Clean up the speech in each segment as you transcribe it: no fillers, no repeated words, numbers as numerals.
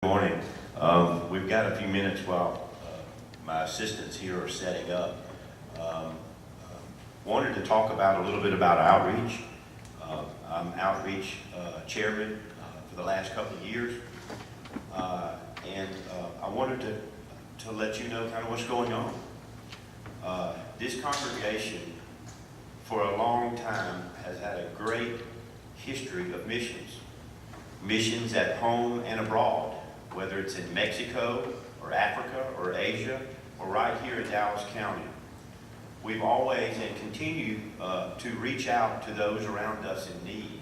Morning. We've got a few minutes while my assistants here are setting up. Wanted to talk about a little bit about outreach. I'm outreach chairman for the last couple of years, and I wanted to let you know kind of what's going on. This congregation, for a long time, has had a great history of missions. Missions at home and abroad, whether it's in Mexico or Africa or Asia or right here in Dallas County. We've always and continue to reach out to those around us in need.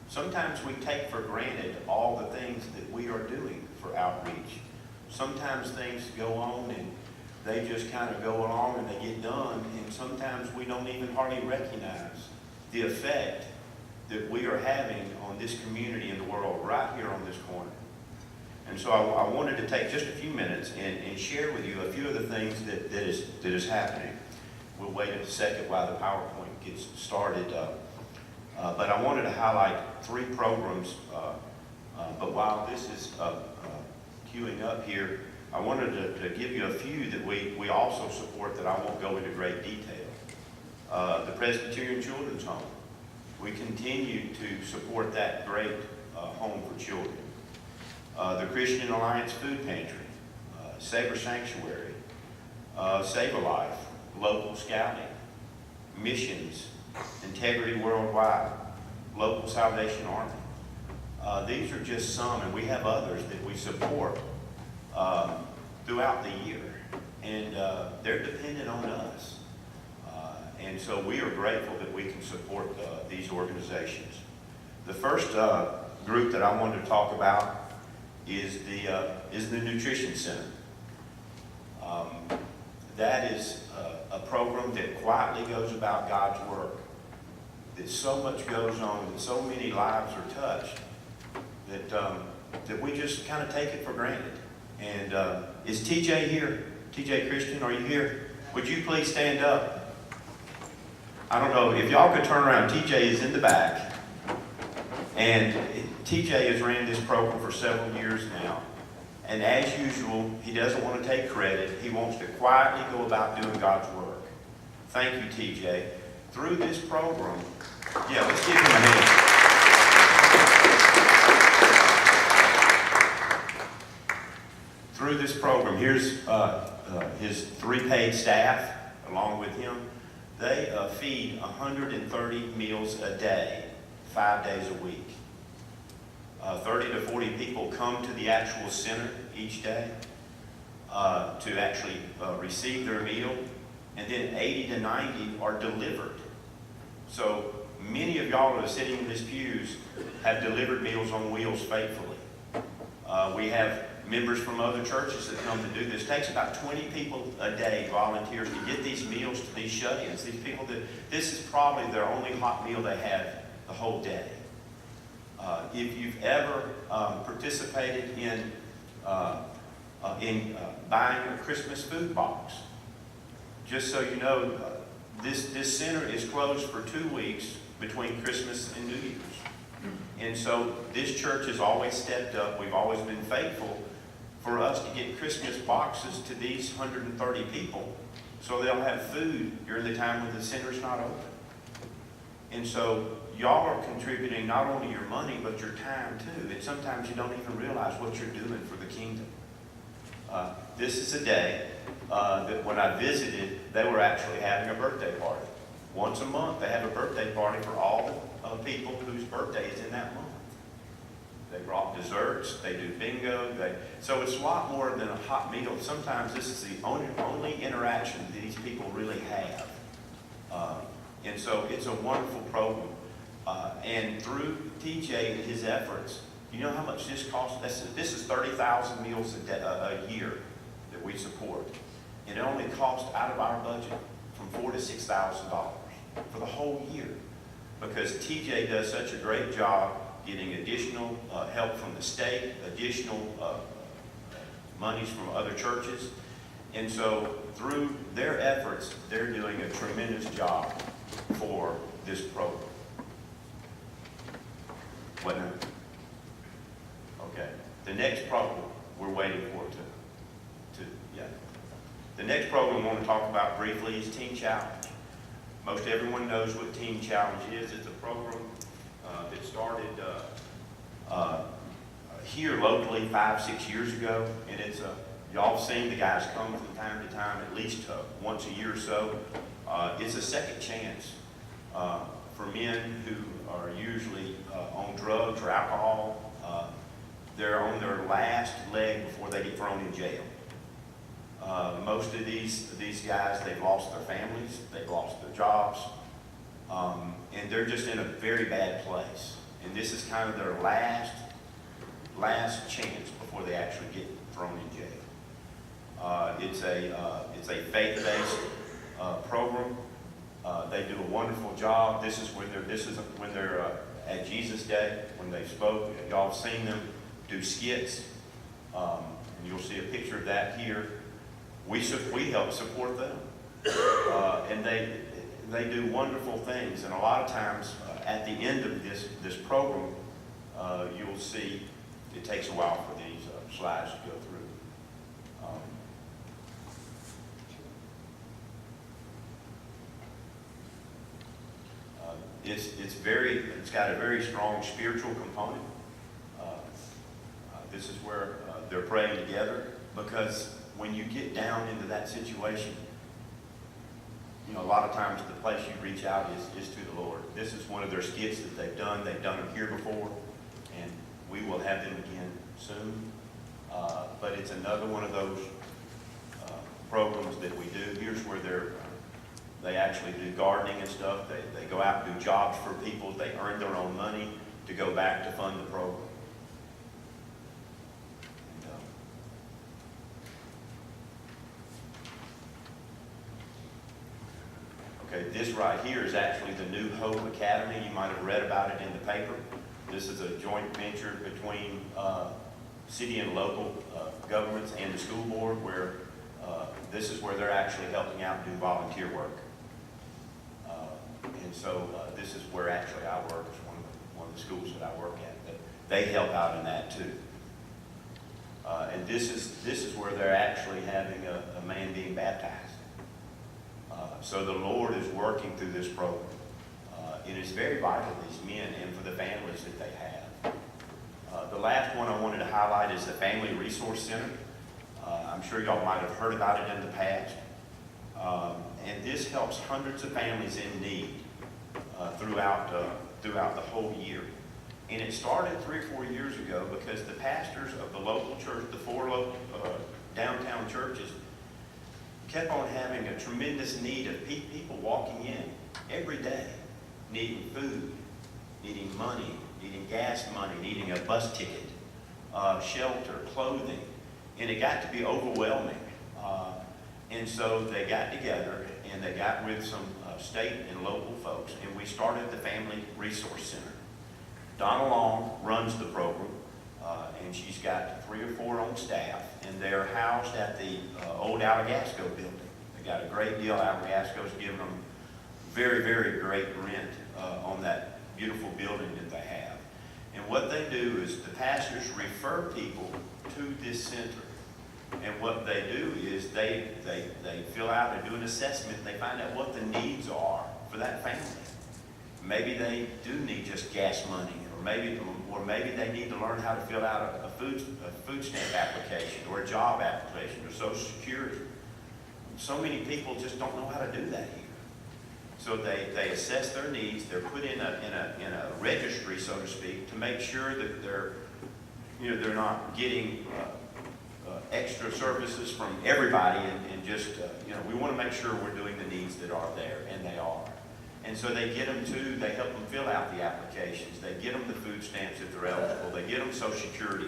Sometimes we take for granted all the things that we are doing for outreach. Sometimes things go on and they just kind of go along and they get done, and sometimes we don't even hardly recognize the effect that we are having on this community and the world right here on this corner. And so I wanted to take just a few minutes and share with you a few of the things that is happening. We'll wait a second while the PowerPoint gets started. But I wanted to highlight three programs. But while this is queuing up here, I wanted to give you a few that we also support that I won't go into great detail. The Presbyterian Children's Home. We continue to support that great home for children. The Christian Alliance Food Pantry, Saber Sanctuary, Save a Life, Local Scouting, Missions, Integrity Worldwide, Local Salvation Army. These are just some, and we have others that we support throughout the year, and they're dependent on us. And so we are grateful that we can support these organizations. The first group that I wanted to talk about is the Nutrition Center. That is a program that quietly goes about God's work. That so much goes on, that so many lives are touched, that we just kind of take it for granted. And is TJ here? TJ Christian, are you here? Would you please stand up? I don't know, if y'all could turn around, TJ is in the back. And TJ has ran this program for several years now. And as usual, he doesn't want to take credit. He wants to quietly go about doing God's work. Thank you, TJ. Through this program, yeah, let's give him a hand. Through this program, here's his 3 paid staff along with him. They feed 130 meals a day, 5 days a week. 30 to 40 people come to the actual center each day to actually receive their meal, and then 80 to 90 are delivered. So many of y'all that are sitting in these pews have delivered Meals on Wheels faithfully. We have members from other churches that come to do this. It takes about 20 people a day, volunteers, to get these meals to these shut-ins. These people that this is probably their only hot meal they have the whole day. If you've ever participated in buying a Christmas food box, just so you know, this center is closed for 2 weeks between Christmas and New Year's. And so this church has always stepped up. We've always been faithful for us to get Christmas boxes to these 130 people so they'll have food during the time when the center's not open. And so y'all are contributing not only your money, but your time too. And sometimes you don't even realize what you're doing for the kingdom. This is a day that when I visited, they were actually having a birthday party. Once a month, they have a birthday party for all people whose birthday is in that month. They brought desserts, they do bingo, so it's a lot more than a hot meal. Sometimes this is the only interaction that these people really have. And so it's a wonderful program. And through TJ and his efforts, you know how much this costs? This is 30,000 meals a year that we support. And it only costs out of our budget from $4,000 to $6,000 for the whole year, because TJ does such a great job getting additional help from the state, additional monies from other churches. And so through their efforts, they're doing a tremendous job for this program. What now? Okay. The next program we're waiting for yeah. The next program I want to talk about briefly is Teen Challenge. Most everyone knows what Teen Challenge is. It's a program that started here locally 5-6 years ago, and it's y'all have seen the guys come from time to time, at least once a year or so. It's a second chance for men who are usually on drugs or alcohol. They're on their last leg before they get thrown in jail. Most of these guys, they've lost their families, they've lost their jobs, and they're just in a very bad place. And this is kind of their last chance before they actually get thrown in jail. It's a faith-based program. They do a wonderful job. This is when they're at Jesus Day, when they spoke. Y'all have seen them do skits, and you'll see a picture of that here. We help support them, and they do wonderful things. And a lot of times, at the end of this program, you'll see it takes a while for these slides to go through. It's got a very strong spiritual component. This is where they're praying together, because when you get down into that situation, you know, a lot of times the place you reach out is to the Lord. This is one of their skits that they've done. They've done them here before, and we will have them again soon. But it's another one of those programs that we do. Here's where they actually do gardening and stuff. They go out and do jobs for people. They earn their own money to go back to fund the program. Okay, this right here is actually the New Hope Academy. You might have read about it in the paper. This is a joint venture between city and local governments and the school board, where this is where they're actually helping out and do volunteer work. And so this is where actually I work. It's one of the schools that I work at. But they help out in that too. And this is where they're actually having a man being baptized. So the Lord is working through this program. It is very vital to these men and for the families that they have. The last one I wanted to highlight is the Family Resource Center. I'm sure y'all might have heard about it in the past. And this helps hundreds of families in need throughout the whole year. And it started 3 or 4 years ago because the pastors of the local church, the 4 local downtown churches, kept on having a tremendous need of people walking in every day, needing food, needing money, needing gas money, needing a bus ticket, shelter, clothing. And it got to be overwhelming. And so they got together and they got with some state and local folks, and we started the Family Resource Center. Donna Long runs the program, and she's got 3 or 4 on staff, and they're housed at the old Alagasco building. They got a great deal. Alagasco's giving them very, very great rent on that beautiful building that they have. And what they do is the pastors refer people to this center. And what they do is they fill out and do an assessment. They find out what the needs are for that family. Maybe they do need just gas money, or maybe they need to learn how to fill out a food stamp application, or a job application, or Social Security. So many people just don't know how to do that here. So they assess their needs. They're put in a registry, so to speak, to make sure that they're not getting extra services from everybody, and just we want to make sure we're doing the needs that are there, and they are. And so they get them they help them fill out the applications. They get them the food stamps if they're eligible. They get them Social Security.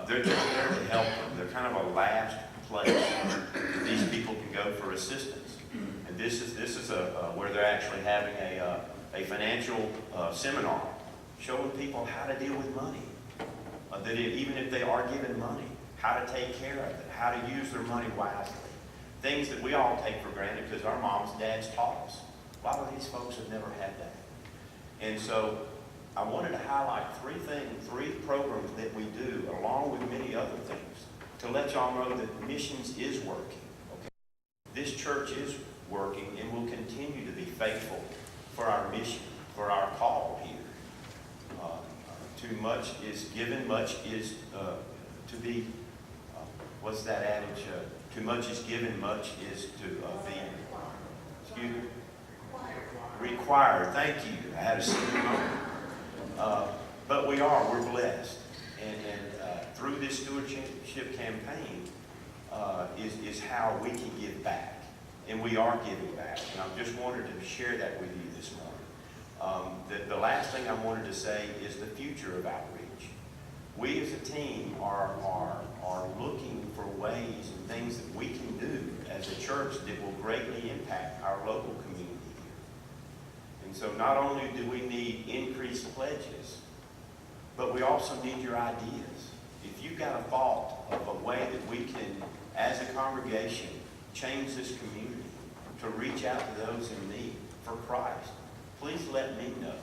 They're just there to help them. They're kind of a last place where these people can go for assistance. And this is where they're actually having a financial seminar, showing people how to deal with money. Even if they are given money, how to take care of it, how to use their money wisely. Things that we all take for granted because our moms and dads taught us. A lot of these folks have never had that. And so I wanted to highlight three programs that we do, along with many other things, to let y'all know that missions is working. Okay? This church is working and will continue to be faithful for our mission, for our call here. Too much is given, much is to be, what's that adage? Too much is given, much is to be, excuse me? Required. Thank you. I had a senior moment. But we're blessed. And through this stewardship campaign is how we can give back. And we are giving back. And I just wanted to share that with you this morning. The last thing I wanted to say is the future of outreach. We as a team are looking for ways and things that we can do as a church that will greatly impact our local community here. And so not only do we need increased pledges, but we also need your ideas. If you've got a thought of a way that we can, as a congregation, change this community to reach out to those in need for Christ, please let me know.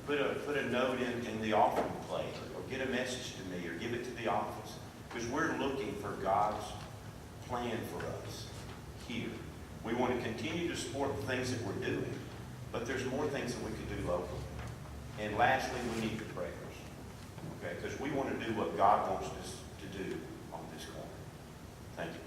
Put a note in the offering plate, or get a message to me, or give it to the office, because we're looking for God's plan for us here. We want to continue to support the things that we're doing, but there's more things that we could do locally. And lastly, we need your prayers, okay? Because we want to do what God wants us to do on this corner. Thank you.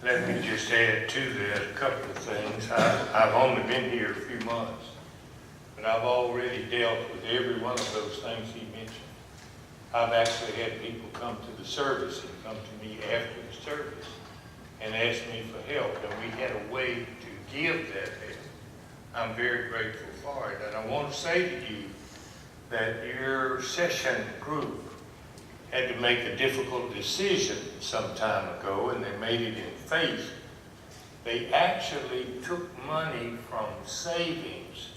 Let me just add to that a couple of things. I've only been here a few months, but I've already dealt with every one of those things he mentioned. I've actually had people come to the service and come to me after the service and ask me for help, and we had a way to give that help. I'm very grateful for it, and I want to say to you that your session group had to make a difficult decision some time ago, and they made it in faith. They actually took money from savings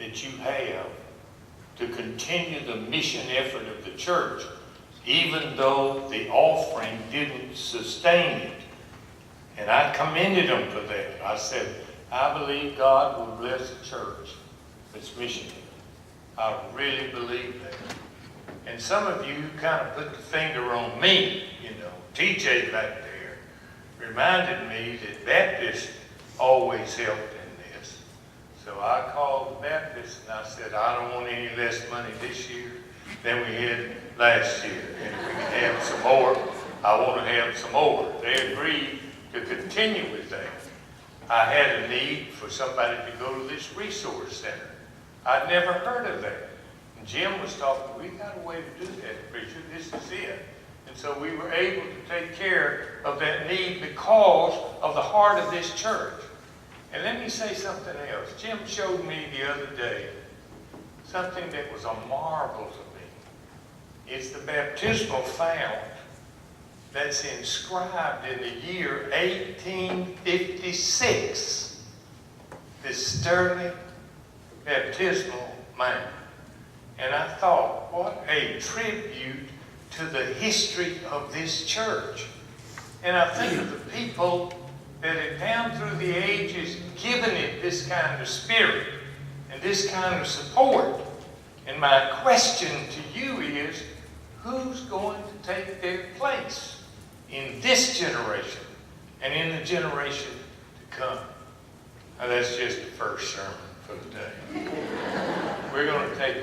that you have to continue the mission effort of the church, even though the offering didn't sustain it. And I commended them for that. I said, I believe God will bless the church that's missionary. I really believe that. And some of you kind of put the finger on me, you know. TJ back there reminded me that Baptists always helped in this. So I called the Baptists and I said, I don't want any less money this year than we had last year. And if we can have some more, I want to have some more. They agreed to continue with that. I had a need for somebody to go to this resource center. I'd never heard of that. Jim was talking, we got a way to do that, preacher, this is it. And so we were able to take care of that need because of the heart of this church. And let me say something else. Jim showed me the other day something that was a marvel to me. It's the baptismal fount that's inscribed in the year 1856. This sterling baptismal mound. And I thought, what a tribute to the history of this church. And I think of the people that have down through the ages given it this kind of spirit and this kind of support. And my question to you is, who's going to take their place in this generation and in the generation to come? Now that's just the first sermon for the day. We're going to take up